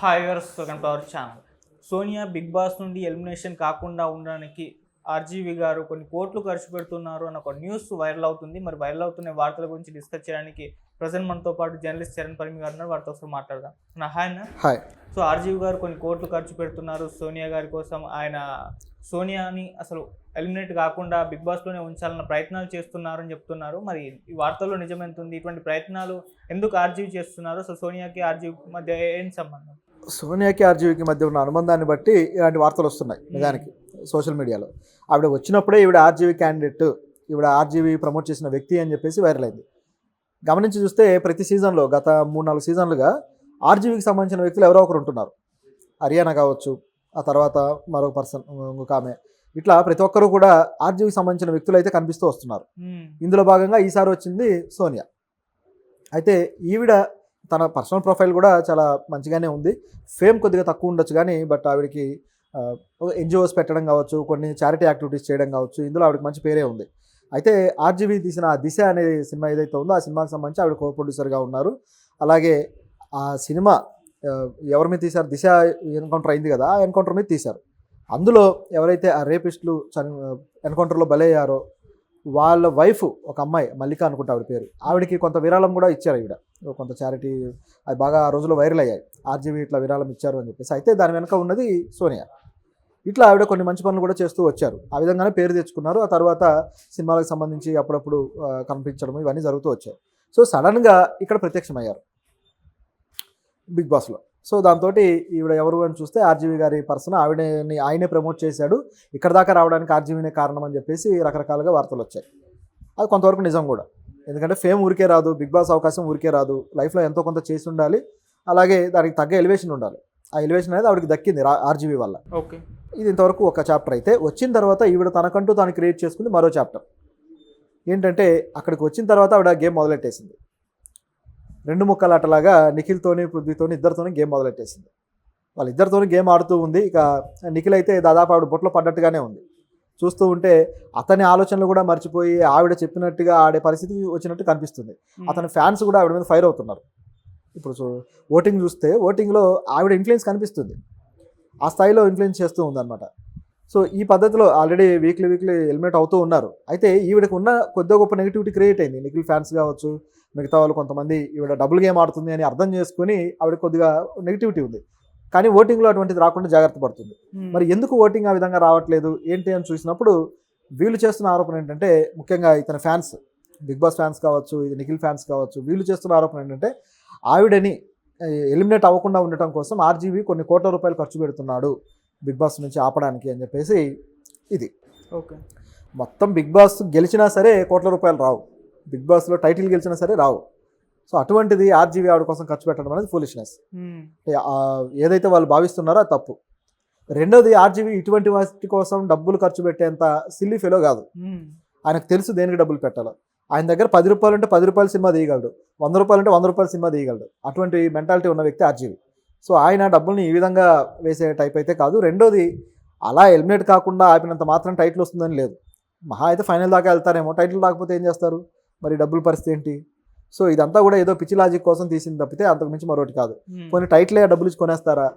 Hi viewers, welcome to our channel. Sonia Bigg Boss నుండి elimination కాకుండా ఉండడానికి ఆర్జీవి గారు కొన్ని కోట్లు ఖర్చు పెడుతున్నారు అన్న ఒక న్యూస్ వైరల్ అవుతుంది. మరి వైరల్ అవుతున్న వార్తల గురించి డిస్కస్ చేయడానికి ప్రజెంట్ మనతో పాటు జర్నలిస్ట్ చరణ్ పరిమి గారు ఉన్నారు. వారితో ఒకసారి మాట్లాడదాం. హాయ్ అన్న. హాయ్. సో ఆర్జీవి గారు కొన్ని కోట్లు ఖర్చు పెడుతున్నారు సోనియా గారి కోసం. ఆయన సోనియాని అసలు ఎలిమినేట్ కాకుండా బిగ్ బాస్లోనే ఉంచాలన్న ప్రయత్నాలు చేస్తున్నారని చెప్తున్నారు. మరి ఈ వార్తల్లో నిజం ఎంత ఉంది? ఇటువంటి ప్రయత్నాలు ఎందుకు ఆర్జీవి చేస్తున్నారు? అసలు సోనియాకి ఆర్జీవి మధ్య ఏం సంబంధం? సోనియాకి ఆర్జీవికి మధ్య ఉన్న అనుబంధాన్ని బట్టి ఇలాంటి వార్తలు వస్తున్నాయి నిజానికి సోషల్ మీడియాలో. ఆవిడ వచ్చినప్పుడే ఈవిడ ఆర్జీవి క్యాండిడేట్, ఈవిడ ఆర్జీవి ప్రమోట్ చేసిన వ్యక్తి అని చెప్పేసి వైరల్ అయింది. గమనించి చూస్తే ప్రతి సీజన్లో గత 3-4 సీజన్లుగా ఆర్జీవికి సంబంధించిన వ్యక్తులు ఎవరో ఒకరు ఉంటున్నారు. హరియానా కావచ్చు, ఆ తర్వాత మరొక పర్సన్, ఇంకొక ఆమె, ఇట్లా ప్రతి ఒక్కరూ కూడా ఆర్జీవికి సంబంధించిన వ్యక్తులు అయితే కనిపిస్తూ వస్తున్నారు. ఇందులో భాగంగా ఈసారి వచ్చింది సోనియా. అయితే ఈవిడ తన పర్సనల్ ప్రొఫైల్ కూడా చాలా మంచిగానే ఉంది. ఫేమ్ కొద్దిగా తక్కువ ఉండొచ్చు కానీ బట్ ఆవిడకి ఎన్జిఓస్ పెట్టడం కావచ్చు, కొన్ని చారిటీ యాక్టివిటీస్ చేయడం కావచ్చు, ఇందులో ఆవిడకి మంచి పేరే ఉంది. అయితే ఆర్జీవి తీసిన దిశ అనే సినిమా ఏదైతే ఉందో ఆ సినిమాకి సంబంధించి ఆవిడ కో ప్రొడ్యూసర్గా ఉన్నారు. అలాగే ఆ సినిమా ఎవరి మీద తీశారు, దిశ ఎన్కౌంటర్ అయింది కదా, ఆ ఎన్కౌంటర్ మీద తీశారు. అందులో ఎవరైతే ఆ రేపిస్టులు ఎన్కౌంటర్లో బలయ్యారో వాళ్ళ వైఫ్ ఒక అమ్మాయి, మల్లిక అనుకుంటా ఆవిడ పేరు, ఆవిడకి కొంత విరాళం కూడా ఇచ్చారు. ఈవిడ కొంత చారిటీ, అది బాగా ఆ రోజుల్లో వైరల్ అయ్యాయి, ఆర్జీవి ఇట్లా విరాళం ఇచ్చారు అని చెప్పేసి. అయితే దాని వెనక ఉన్నది సోనియా. ఇట్లా ఆవిడ కొన్ని మంచి పనులు కూడా చేస్తూ వచ్చారు. ఆ విధంగానే పేరు తెచ్చుకున్నారు. ఆ తర్వాత సినిమాలకు సంబంధించి అప్పుడప్పుడు కనిపించడం ఇవన్నీ జరుగుతూ వచ్చాయి. సో సడన్గా ఇక్కడ ప్రత్యక్షమయ్యారు బిగ్ బాస్లో. సో దాంతో ఈవిడ ఎవరు అని చూస్తే ఆర్జీవి గారి పర్సన్, ఆయనే ప్రమోట్ చేశాడు, ఇక్కడ దాకా రావడానికి ఆర్జీవినే కారణం అని చెప్పేసి రకరకాలుగా వార్తలు వచ్చాయి. అది కొంతవరకు నిజం కూడా. ఎందుకంటే ఫేమ్ ఊరికే రాదు, బిగ్ బాస్ అవకాశం ఊరికే రాదు, లైఫ్లో ఎంతో కొంత చేసి ఉండాలి, అలాగే దానికి తగ్గ ఎలివేషన్ ఉండాలి. ఆ ఎలివేషన్ అనేది ఆవిడకి దక్కింది ఆర్జీవి వల్ల. ఓకే, ఇది ఇంతవరకు ఒక చాప్టర్. అయితే వచ్చిన తర్వాత ఈవిడ తనకంటూ తాను క్రియేట్ చేసుకుంది మరో చాప్టర్. ఏంటంటే అక్కడికి వచ్చిన తర్వాత ఆవిడ గేమ్ మొదలెట్టేసింది. 2 ముక్కలాటలాగా నిఖిల్తోని పృథ్వీతోని ఇద్దరితోని గేమ్ మొదలెట్టేసింది. వాళ్ళిద్దరితోని గేమ్ ఆడుతూ ఉంది. ఇక నిఖిల్ అయితే దాదాపు ఆవిడ బొట్లో పడ్డట్టుగానే ఉంది. చూస్తూ ఉంటే అతని ఆలోచనలు కూడా మర్చిపోయి ఆవిడ చెప్పినట్టుగా ఆడే పరిస్థితి వచ్చినట్టు కనిపిస్తుంది. అతని ఫ్యాన్స్ కూడా ఆవిడ మీద ఫైర్ అవుతున్నారు. ఇప్పుడు ఓటింగ్ చూస్తే ఓటింగ్లో ఆవిడ ఇన్ఫ్లుయెన్స్ కనిపిస్తుంది, ఆ స్థాయిలో ఇన్ఫ్లుయెన్స్ చేస్తూ ఉందన్నమాట. సో ఈ పద్ధతిలో ఆల్రెడీ వీక్లీ ఎలిమినేట్ అవుతూ ఉన్నారు. అయితే ఈవిడకు ఉన్న కొద్దిగా గొప్ప నెగిటివిటీ క్రియేట్ అయింది. నిఖిల్ ఫ్యాన్స్ కావచ్చు, మిగతా వాళ్ళు కొంతమంది ఈవిడ డబుల్ గేమ్ ఆడుతుంది అని అర్థం చేసుకుని ఆవిడ కొద్దిగా నెగిటివిటీ ఉంది. కానీ ఓటింగ్లో అటువంటిది రాకుండా జాగ్రత్త పడుతుంది. మరి ఎందుకు ఓటింగ్ ఆ విధంగా రావట్లేదు ఏంటి అని చూసినప్పుడు వీళ్ళు చేస్తున్న ఆరోపణ ఏంటంటే, ముఖ్యంగా ఇతని ఫ్యాన్స్, బిగ్ బాస్ ఫ్యాన్స్ కావచ్చు, ఇది నిఖిల్ ఫ్యాన్స్ కావచ్చు, వీళ్ళు చేస్తున్న ఆరోపణ ఏంటంటే ఆవిడని ఎలిమినేట్ అవ్వకుండా ఉండటం కోసం ఆర్జీవి కొన్ని కోట్ల రూపాయలు ఖర్చు పెడుతున్నాడు బిగ్ బాస్ నుంచి ఆపడానికి అని చెప్పేసి. ఇది ఓకే, మొత్తం బిగ్ బాస్ గెలిచినా సరే కోట్ల రూపాయలు రావు, బిగ్ బాస్లో టైటిల్ గెలిచినా సరే రావు. సో అటువంటిది ఆర్జీవి ఆవిడ కోసం ఖర్చు పెట్టడం అనేది ఫూలిష్నెస్. ఏదైతే వాళ్ళు భావిస్తున్నారో అది తప్పు. రెండోది, ఆర్జీవి ఇటువంటి వాటి కోసం డబ్బులు ఖర్చు పెట్టేంత సిల్లీ ఫెలో కాదు. ఆయనకు తెలుసు దేనికి డబ్బులు పెట్టాలో. ఆయన దగ్గర 10 రూపాయలు అంటే 10 రూపాయల సినిమా తీయగలడు, 100 రూపాయలు అంటే 100 రూపాయల సినిమా తీయగలడు. అటువంటి మెంటాలిటీ ఉన్న వ్యక్తి ఆర్జీవి. సో ఆయన డబ్బుల్ని ఈ విధంగా వేసే టైప్ అయితే కాదు. రెండోది, అలా ఎలిమినేట్ కాకుండా ఆపినంత మాత్రం టైటిల్ వస్తుందని లేదు. మహా అయితే ఫైనల్ దాకా వెళ్తారేమో, టైటిల్ రాకపోతే ఏం చేస్తారు, మరి డబ్బుల పరిస్థితి ఏంటి? సో ఇదంతా కూడా ఏదో పిచ్చి లాజిక్ కోసం తీసింది తప్పితే అంతకు మించి మరొకటి కాదు. కొన్ని టైటిలే డబ్బులు ఇచ్చి కొనేస్తారా?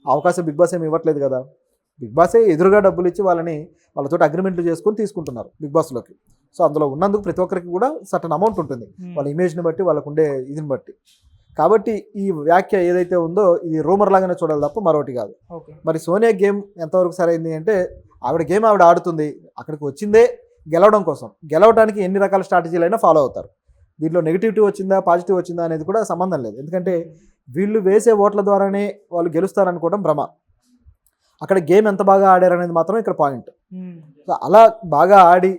అవకాశం బిగ్ బాస్ ఏమి ఇవ్వట్లేదు కదా. బిగ్ బాసే ఎదురుగా డబ్బులు ఇచ్చి వాళ్ళతో అగ్రిమెంట్లు చేసుకొని తీసుకుంటున్నారు బిగ్ బాస్లోకి. సో అందులో ఉన్నందుకు ప్రతి ఒక్కరికి కూడా సర్టన్ అమౌంట్ ఉంటుంది, వాళ్ళ ఇమేజ్ని బట్టి, వాళ్ళకు ఉండే ఇదిని బట్టి. కాబట్టి ఈ వ్యాఖ్య ఏదైతే ఉందో ఇది రూమర్ లాగానే చూడాలి తప్ప మరొకటి కాదు. మరి సోనియా గేమ్ ఎంతవరకు సరైంది అంటే, ఆవిడ గేమ్ ఆవిడ ఆడుతుంది, అక్కడికి వచ్చిందే గెలవడం కోసం. గెలవడానికి ఎన్ని రకాల స్ట్రాటజీలు అయినా ఫాలో అవుతారు. దీంట్లో నెగిటివిటీ వచ్చిందా పాజిటివ్ వచ్చిందా అనేది కూడా సంబంధం లేదు. ఎందుకంటే వీళ్ళు వేసే ఓట్ల ద్వారానే వాళ్ళు గెలుస్తారనుకోవడం భ్రమ. అక్కడ గేమ్ ఎంత బాగా ఆడారనేది మాత్రం ఇక్కడ పాయింట్. సో అలా బాగా ఆడి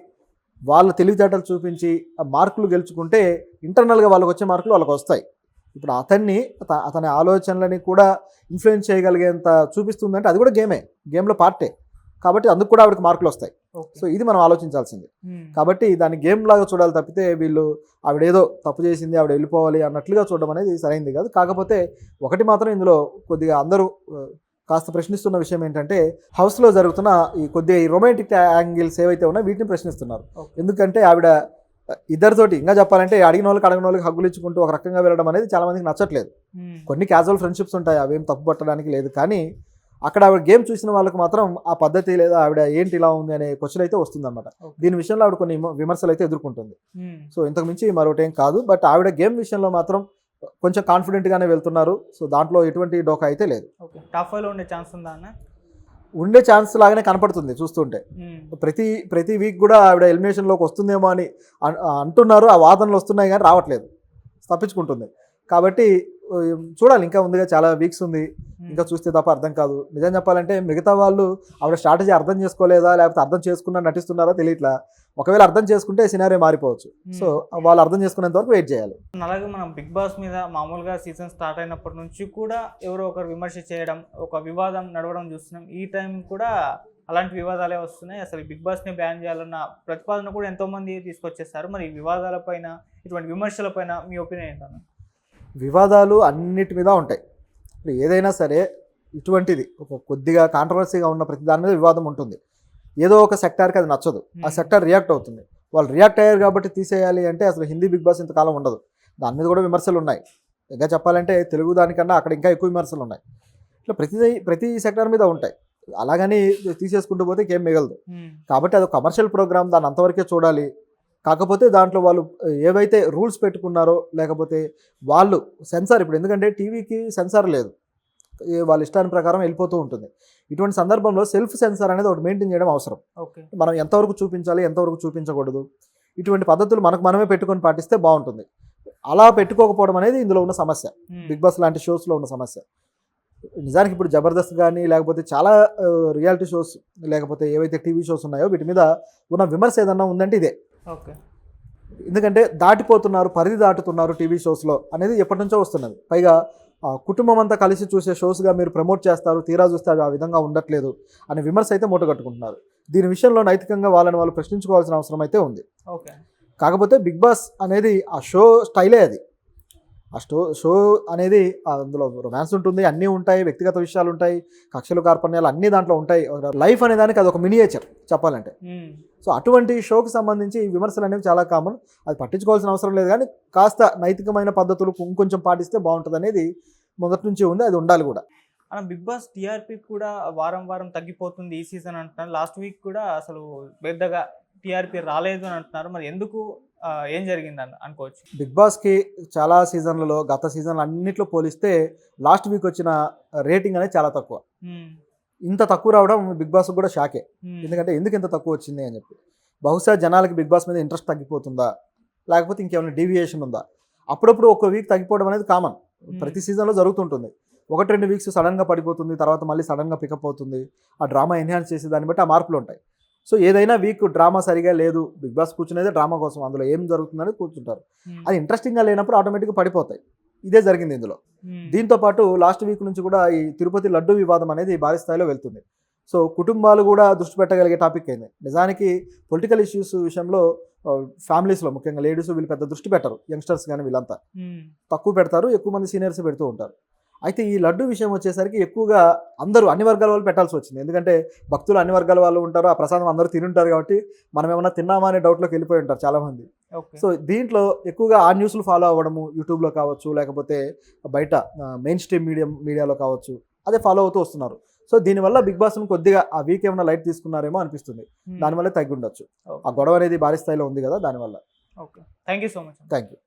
వాళ్ళ తెలివితేటలు చూపించి మార్కులు గెలుచుకుంటే ఇంటర్నల్గా వాళ్ళకి వచ్చే మార్కులు వాళ్ళకి వస్తాయి. ఇప్పుడు అతని ఆలోచనలని కూడా ఇన్ఫ్లుయెన్స్ చేయగలిగేంత చూపిస్తుందంటే అది కూడా గేమ్లో పార్టే. కాబట్టి అందుకు కూడా ఆవిడకి మార్కులు వస్తాయి. సో ఇది మనం ఆలోచించాల్సింది. కాబట్టి దాన్ని గేమ్ లాగా చూడాలి తప్పితే వీళ్ళు ఆవిడేదో తప్పు చేసింది, ఆవిడ వెళ్ళిపోవాలి అన్నట్లుగా చూడడం అనేది సరైంది కాదు. కాకపోతే ఒకటి మాత్రం ఇందులో కొద్దిగా అందరూ కాస్త ప్రశ్నిస్తున్న విషయం ఏంటంటే, హౌస్లో జరుగుతున్న ఈ కొద్దిగా ఈ రొమాంటిక్ యాంగిల్స్ ఏవైతే ఉన్నాయో వీటిని ప్రశ్నిస్తున్నారు. ఎందుకంటే ఆవిడ ఇద్దరితోటి ఇంకా చెప్పాలంటే అడిగిన వాళ్ళకి హగ్గులు ఇచ్చుకుంటూ ఒక రకంగా వెళ్ళడం అనేది చాలా మందికి నచ్చట్లేదు. కొన్ని క్యాజువల్ ఫ్రెండ్షిప్స్ ఉంటాయి, అవేం తప్పు పట్టడానికి లేదు. కానీ అక్కడ ఆవిడ గేమ్ చూసిన వాళ్ళకి మాత్రం ఆ పద్ధతి లేదా ఆవిడ ఏంటి ఇలా ఉంది అనే క్వశ్చన్ అయితే వస్తుందన్నమాట. దీని విషయంలో ఆవిడ కొన్ని విమర్శలు అయితే ఎదుర్కొంటుంది. సో ఇంతకు మించి మరొకటి ఏం కాదు. బట్ ఆవిడ గేమ్ విషయంలో మాత్రం కొంచెం కాన్ఫిడెంట్గానే వెళ్తున్నారు. సో దాంట్లో ఎటువంటి డోకా అయితే లేదు. టాప్ 5లో ఉండే ఛాన్స్ ఉందా అన్న? ఉండే ఛాన్స్ లాగానే కనపడుతుంది చూస్తుంటే. ప్రతి వీక్ కూడా ఆవిడ ఎలిమినేషన్లోకి వస్తుందేమో అని అంటున్నారు, ఆ వాదనలు వస్తున్నాయి కానీ రావట్లేదు, తప్పించుకుంటుంది. కాబట్టి చూడాలి, ఇంకా ఉందిగా, చాలా వీక్స్ ఉంది, ఇంకా చూస్తే తప్ప అర్థం కాదు. నిజం చెప్పాలంటే మిగతా వాళ్ళు ఆవిడ స్ట్రాటజీ అర్థం చేసుకోలేదా లేకపోతే అర్థం చేసుకున్నా నటిస్తున్నారా తెలియట్లా. ఒకవేళ అర్థం చేసుకుంటే సినారియో మారిపోవచ్చు. సో వాళ్ళు అర్థం చేసుకునేంత వరకు వెయిట్ చేయాలి. అలాగే మనం బిగ్ బాస్ మీద మామూలుగా సీజన్ స్టార్ట్ అయినప్పటి నుంచి కూడా ఎవరో ఒకరు విమర్శ చేయడం, ఒక వివాదం నడవడం చూస్తున్నాం. ఈ టైం కూడా అలాంటి వివాదాలే వస్తున్నాయి. అసలు బిగ్ బాస్ని బ్యాన్ చేయాలన్న ప్రతిపాదన కూడా ఎంతోమంది తీసుకొచ్చేస్తారు. మరి ఈ వివాదాలపైన, ఇటువంటి విమర్శలపైన మీ ఒపీనియన్ ఏంటన్నా? వివాదాలు అన్నిటి మీద ఉంటాయి. ఏదైనా సరే ఇటువంటిది ఒక కొద్దిగా కాంట్రవర్సీగా ఉన్న ప్రతి దాని మీద వివాదం ఉంటుంది. ఏదో ఒక సెక్టార్కి అది నచ్చదు, ఆ సెక్టార్ రియాక్ట్ అవుతుంది. వాళ్ళు రియాక్ట్ అయ్యారు కాబట్టి తీసేయాలి అంటే అసలు హిందీ బిగ్ బాస్ ఇంతకాలం ఉండదు. దాని మీద కూడా విమర్శలు ఉన్నాయి. ఇంకా చెప్పాలంటే తెలుగు దానికన్నా అక్కడ ఇంకా ఎక్కువ విమర్శలు ఉన్నాయి. ఇట్లా ప్రతి సెక్టార్ మీద ఉంటాయి. అలాగని తీసేసుకుంటూ పోతే ఇంకేం మిగలదు. కాబట్టి అది కమర్షియల్ ప్రోగ్రామ్, దాన్ని అంతవరకే చూడాలి. కాకపోతే దాంట్లో వాళ్ళు ఏవైతే రూల్స్ పెట్టుకున్నారో, లేకపోతే వాళ్ళు సెన్సార్, ఇప్పుడు ఎందుకంటే టీవీకి సెన్సార్ లేదు, వాళ్ళ ఇష్టాన్ని ప్రకారం వెళ్ళిపోతూ ఉంటుంది. ఇటువంటి సందర్భంలో సెల్ఫ్ సెన్సార్ అనేది ఒకటి మెయింటైన్ చేయడం అవసరం. మనం ఎంతవరకు చూపించాలి, ఎంతవరకు చూపించకూడదు, ఇటువంటి పద్ధతులు మనమే పెట్టుకొని పాటిస్తే బాగుంటుంది. అలా పెట్టుకోకపోవడం అనేది ఇందులో ఉన్న సమస్య, బిగ్ బాస్ లాంటి షోస్లో ఉన్న సమస్య. నిజానికి ఇప్పుడు జబర్దస్త్ కానీ లేకపోతే చాలా రియాలిటీ షోస్ లేకపోతే ఏవైతే టీవీ షోస్ ఉన్నాయో వీటి మీద ఉన్న విమర్శ ఏదన్నా ఉందంటే ఇదే. ఎందుకంటే దాటిపోతున్నారు, పరిధి దాటుతున్నారు టీవీ షోస్లో అనేది ఎప్పటి నుంచో వస్తున్నది. పైగా కుటుంబం అంతా కలిసి చూసే షోస్గా మీరు ప్రమోట్ చేస్తారు, తీరా చూస్తే అవి ఆ విధంగా ఉండట్లేదు అనే విమర్శ అయితే మూటగట్టుకుంటున్నారు. దీని విషయంలో నైతికంగా వాళ్ళని వాళ్ళు ప్రశ్నించుకోవాల్సిన అవసరం అయితే ఉంది. కాకపోతే బిగ్ బాస్ అనేది ఆ షో స్టైలే అది. ఆ షో అనేది అందులో రొమాన్స్ ఉంటుంది, అన్నీ ఉంటాయి, వ్యక్తిగత విషయాలు ఉంటాయి, కక్షలు కార్పణ్యాలు అన్నీ దాంట్లో ఉంటాయి. లైఫ్ అనే దానికి అది ఒక మినియేచర్ చెప్పాలంటే. సో అటువంటి షోకి సంబంధించి విమర్శలు అనేవి చాలా కామన్. అది పట్టించుకోవాల్సిన అవసరం లేదు. కానీ కాస్త నైతికమైన పద్ధతులు కొంచెం పాటిస్తే బాగుంటుంది అనేది మొదటి నుంచి ఉంది, అది ఉండాలి కూడా. అలా బిగ్ బాస్ టీఆర్పీ కూడా వారం వారం తగ్గిపోతుంది ఈ సీజన్ అంటున్నారు. లాస్ట్ వీక్ కూడా అసలు పెద్దగా టీఆర్పీ రాలేదు అని అంటున్నారు. మరి ఎందుకు, ఏం జరిగిందని అనుకోవచ్చు? బిగ్ బాస్కి చాలా సీజన్లలో, గత సీజన్లు అన్నింటిలో పోలిస్తే లాస్ట్ వీక్ వచ్చిన రేటింగ్ అనేది చాలా తక్కువ. ఇంత తక్కువ రావడం బిగ్ బాస్ కూడా షాకే. ఎందుకంటే ఎందుకు ఇంత తక్కువ వచ్చింది అని చెప్పి. బహుశా జనాలకి బిగ్ బాస్ మీద ఇంట్రెస్ట్ తగ్గిపోతుందా, లేకపోతే ఇంకేమైనా డీవియేషన్ ఉందా? అప్పుడప్పుడు ఒక వీక్ తగ్గిపోవడం అనేది కామన్, ప్రతి సీజన్లో జరుగుతుంటుంది. 1-2 వీక్స్ సడన్గా పడిపోతుంది, తర్వాత మళ్ళీ సడన్గా పికప్ అవుతుంది. ఆ డ్రామా ఎన్హాన్స్ చేసే దాన్ని బట్టి ఆ మార్పులు ఉంటాయి. సో ఏదైనా వీక్ డ్రామా సరిగా లేదు, బిగ్ బాస్ కూర్చునేదే డ్రామా కోసం, అందులో ఏం జరుగుతుందని కూర్చుంటారు. అది ఇంట్రెస్టింగ్గా లేనప్పుడు ఆటోమేటిక్గా పడిపోతాయి. ఇదే జరిగింది ఇందులో. దీంతో పాటు లాస్ట్ వీక్ నుంచి కూడా ఈ తిరుపతి లడ్డు వివాదం అనేది భారీ స్థాయిలో వెళ్తుంది. సో కుటుంబాలు కూడా దృష్టి పెట్టగలిగే టాపిక్ అయింది. నిజానికి పొలిటికల్ ఇష్యూస్ విషయంలో ఫ్యామిలీస్లో ముఖ్యంగా లేడీస్ వీళ్ళు పెద్ద దృష్టి పెట్టరు, యంగ్స్టర్స్ కానీ వీళ్ళంతా తక్కువ పెడతారు, ఎక్కువ మంది సీనియర్స్ పెడుతూ ఉంటారు. అయితే ఈ లడ్డు విషయం వచ్చేసరికి ఎక్కువగా అందరూ అన్ని వర్గాల వాళ్ళు పెట్టాల్సి వచ్చింది. ఎందుకంటే భక్తులు అన్ని వర్గాల వాళ్ళు ఉంటారు, ఆ ప్రసాదం అందరూ తినుంటారు కాబట్టి మనం ఏమన్నా తిన్నామా అనే డౌట్లోకి వెళ్ళిపోయి ఉంటారు చాలామంది. సో దీంట్లో ఎక్కువగా ఆ న్యూస్లు ఫాలో అవ్వడము, యూట్యూబ్లో కావచ్చు లేకపోతే బయట మెయిన్ స్ట్రీమ్ మీడియాలో కావచ్చు, అదే ఫాలో అవుతూ వస్తున్నారు. సో దీనివల్ల బిగ్ బాస్ను కొద్దిగా ఆ వీక్ ఏమైనా లైట్ తీసుకున్నారేమో అనిపిస్తుంది. దానివల్ల తగ్గి ఉండొచ్చు. ఆ గొడవ అనేది భారీ స్థాయిలో ఉంది కదా, దానివల్ల. Thank you so much. Thank you.